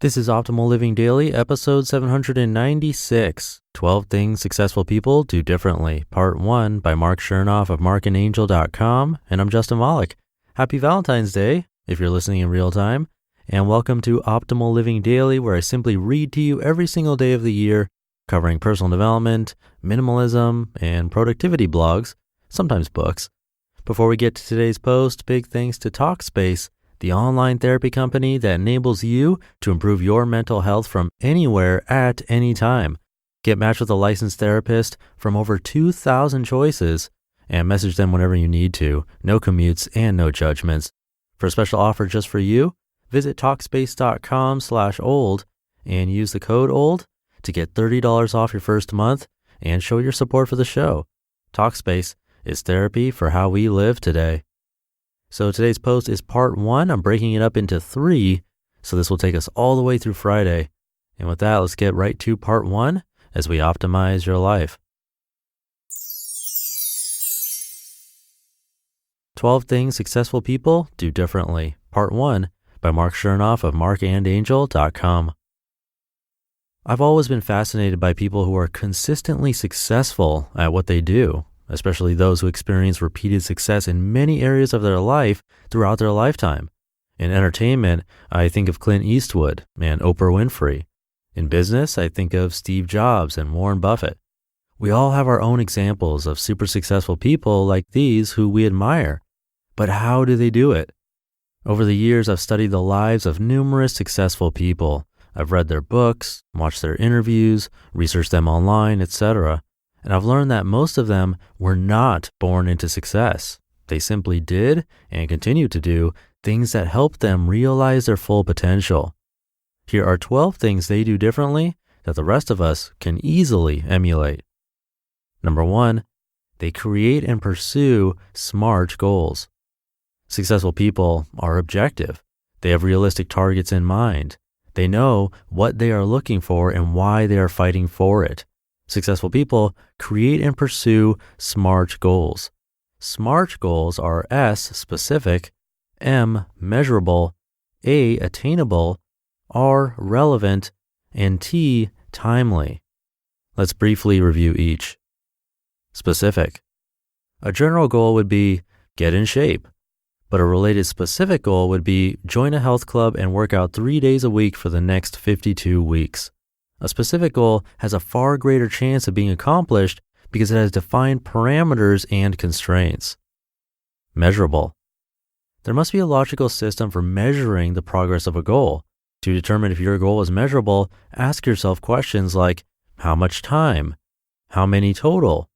This is Optimal Living Daily, episode 796, 12 Things Successful People Do Differently, Part 1 by Marc Chernoff of and&nbsp, and I'm Justin Malik. Happy Valentine's Day, if you're listening in real time, and welcome to Optimal Living Daily, where I simply read to you every single day of the year, covering personal development, minimalism, and productivity blogs, sometimes books. Before we get to today's post, big thanks to Talkspace, the online therapy company that enables you to improve your mental health from anywhere at any time. Get matched with a licensed therapist from over 2,000 choices and message them whenever you need to. No commutes and no judgments. For a special offer just for you, visit Talkspace.com/old and use the code OLD to get $30 off your first month and show your support for the show. Talkspace is therapy for how we live today. So today's post is part 1. I'm breaking it up into 3, so this will take us all the way through Friday. And with that, let's get right to part 1 as we optimize your life. 12 Things Successful People Do Differently, Part 1 by Marc Chernoff of markandangel.com. I've always been fascinated by people who are consistently successful at what they do, especially those who experience repeated success in many areas of their life throughout their lifetime. In entertainment, I think of Clint Eastwood and Oprah Winfrey. In business, I think of Steve Jobs and Warren Buffett. We all have our own examples of super successful people like these who we admire. But how do they do it? Over the years, I've studied the lives of numerous successful people. I've read their books, watched their interviews, researched them online, etc. And I've learned that most of them were not born into success. They simply did and continue to do things that helped them realize their full potential. Here are 12 things they do differently that the rest of us can easily emulate. Number 1, they create and pursue SMART goals. Successful people are objective. They have realistic targets in mind. They know what they are looking for and why they are fighting for it. Successful people create and pursue SMART goals. SMART goals are S, specific, M, measurable, A, attainable, R, relevant, and T, timely. Let's briefly review each. Specific. A general goal would be get in shape, but a related specific goal would be join a health club and work out 3 days a week for the next 52 weeks. A specific goal has a far greater chance of being accomplished because it has defined parameters and constraints. Measurable. There must be a logical system for measuring the progress of a goal. To determine if your goal is measurable, ask yourself questions like, how much time? How many total?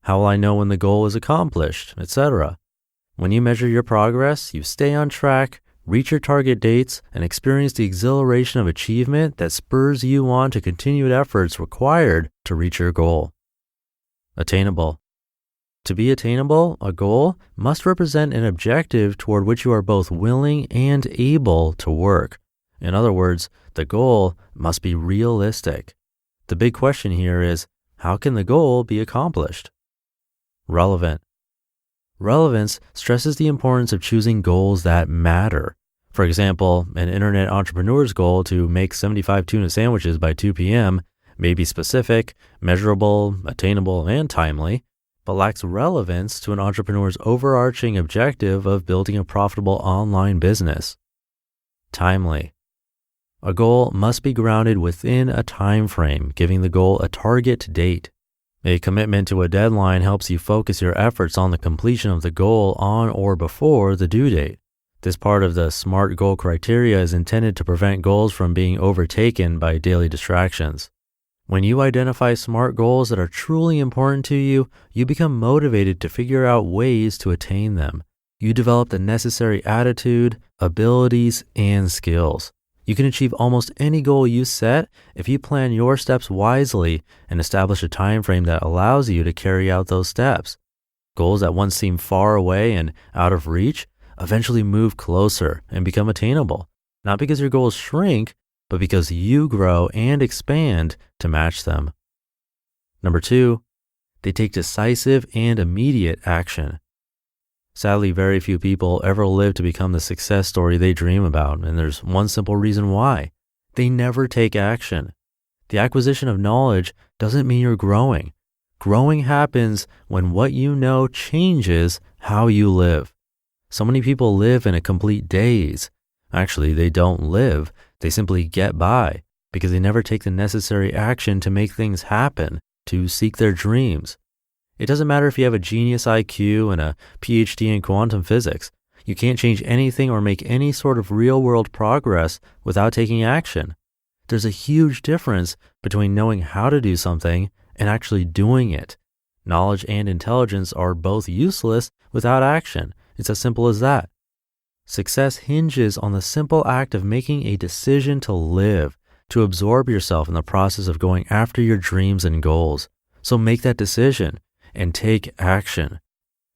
How will I know when the goal is accomplished, etc. When you measure your progress, you stay on track, reach your target dates, and experience the exhilaration of achievement that spurs you on to continued efforts required to reach your goal. Attainable. To be attainable, a goal must represent an objective toward which you are both willing and able to work. In other words, the goal must be realistic. The big question here is, how can the goal be accomplished? Relevant. Relevance stresses the importance of choosing goals that matter. For example, an internet entrepreneur's goal to make 75 tuna sandwiches by 2 p.m. may be specific, measurable, attainable, and timely, but lacks relevance to an entrepreneur's overarching objective of building a profitable online business. Timely. A goal must be grounded within a time frame, giving the goal a target date. A commitment to a deadline helps you focus your efforts on the completion of the goal on or before the due date. This part of the SMART goal criteria is intended to prevent goals from being overtaken by daily distractions. When you identify SMART goals that are truly important to you, you become motivated to figure out ways to attain them. You develop the necessary attitude, abilities, and skills. You can achieve almost any goal you set if you plan your steps wisely and establish a time frame that allows you to carry out those steps. Goals that once seemed far away and out of reach eventually move closer and become attainable, not because your goals shrink, but because you grow and expand to match them. Number 2, they take decisive and immediate action. Sadly, very few people ever live to become the success story they dream about, and there's one simple reason why. they never take action. The acquisition of knowledge doesn't mean you're growing. Growing happens when what you know changes how you live. So many people live in a complete daze. Actually, they don't live. They simply get by because they never take the necessary action to make things happen, to seek their dreams. It doesn't matter if you have a genius IQ and a PhD in quantum physics. You can't change anything or make any sort of real-world progress without taking action. There's a huge difference between knowing how to do something and actually doing it. Knowledge and intelligence are both useless without action. It's as simple as that. Success hinges on the simple act of making a decision to live, to absorb yourself in the process of going after your dreams and goals. So make that decision and take action.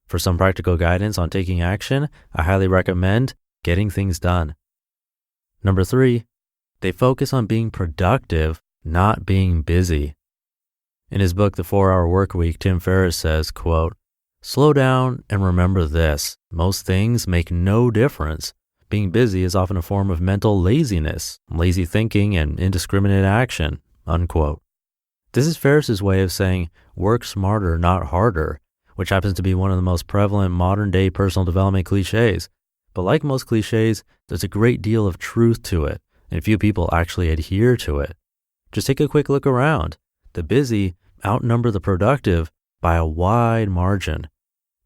For some practical guidance on taking action, I highly recommend Getting Things Done. Number 3, they focus on being productive, not being busy. In his book, The 4-Hour Workweek, Tim Ferriss says, quote, "Slow down and remember this. Most things make no difference. Being busy is often a form of mental laziness, lazy thinking, and indiscriminate action," unquote. This is Ferriss's way of saying work smarter, not harder, which happens to be one of the most prevalent modern-day personal development cliches. But like most cliches, there's a great deal of truth to it, and few people actually adhere to it. Just take a quick look around. The busy outnumber the productive by a wide margin.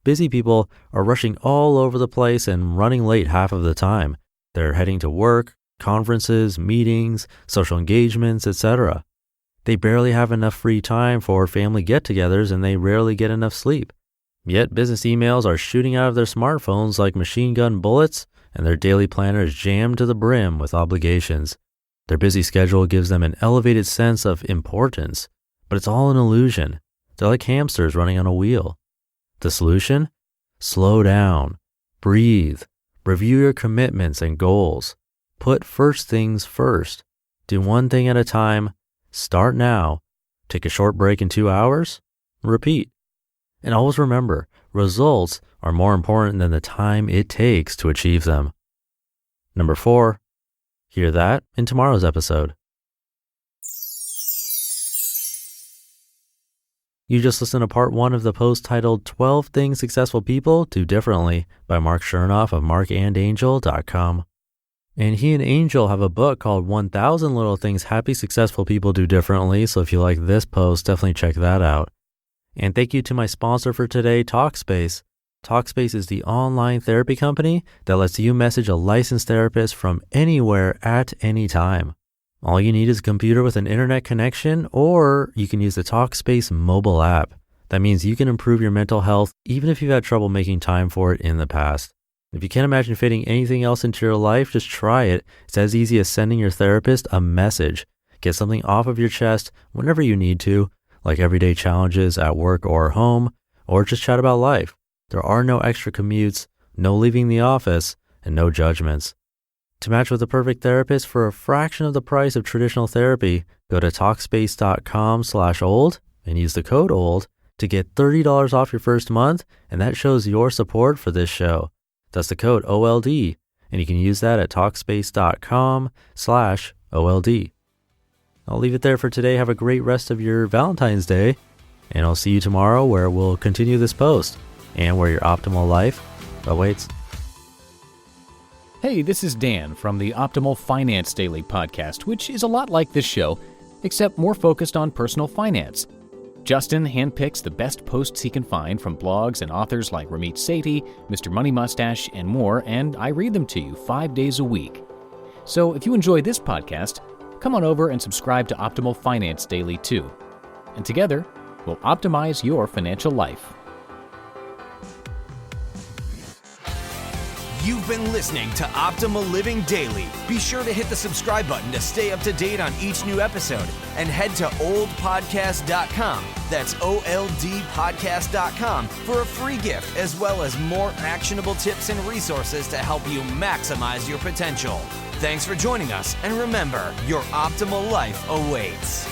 Busy people are rushing all over the place and running late half of the time. They're heading to work, conferences, meetings, social engagements, etc. They barely have enough free time for family get-togethers and they rarely get enough sleep. Yet business emails are shooting out of their smartphones like machine gun bullets, and their daily planner is jammed to the brim with obligations. Their busy schedule gives them an elevated sense of importance, but it's all an illusion. They're like hamsters running on a wheel. The solution? Slow down, breathe, review your commitments and goals. Put first things first. Do one thing at a time. Start now. Take a short break in 2 hours. Repeat. And always remember, results are more important than the time it takes to achieve them. Number 4, hear that in tomorrow's episode. You just listened to part 1 of the post titled 12 Things Successful People Do Differently by Marc Chernoff of and&nbsp. And he and Angel have a book called 1,000 Little Things Happy Successful People Do Differently. So if you like this post, definitely check that out. And thank you to my sponsor for today, Talkspace. Talkspace is the online therapy company that lets you message a licensed therapist from anywhere at any time. All you need is a computer with an internet connection, or you can use the Talkspace mobile app. That means you can improve your mental health even if you've had trouble making time for it in the past. If you can't imagine fitting anything else into your life, just try it. It's as easy as sending your therapist a message. Get something off of your chest whenever you need to, like everyday challenges at work or home, or just chat about life. There are no extra commutes, no leaving the office, and no judgments. To match with the perfect therapist for a fraction of the price of traditional therapy, go to Talkspace.com/old and use the code OLD to get $30 off your first month, and that shows your support for this show. That's the code OLD, and you can use that at Talkspace.com/OLD. I'll leave it there for today. Have a great rest of your Valentine's Day, and I'll see you tomorrow where we'll continue this post and where your optimal life awaits. Hey, this is Dan from the Optimal Finance Daily podcast, which is a lot like this show, except more focused on personal finance. Justin handpicks the best posts he can find from blogs and authors like Ramit Sethi, Mr. Money Mustache, and more, and I read them to you 5 days a week. So if you enjoy this podcast, come on over and subscribe to Optimal Finance Daily too. And together, we'll optimize your financial life. You've been listening to Optimal Living Daily. Be sure to hit the subscribe button to stay up to date on each new episode, and head to oldpodcast.com. That's OLDpodcast.com for a free gift, as well as more actionable tips and resources to help you maximize your potential. Thanks for joining us, and remember, your optimal life awaits.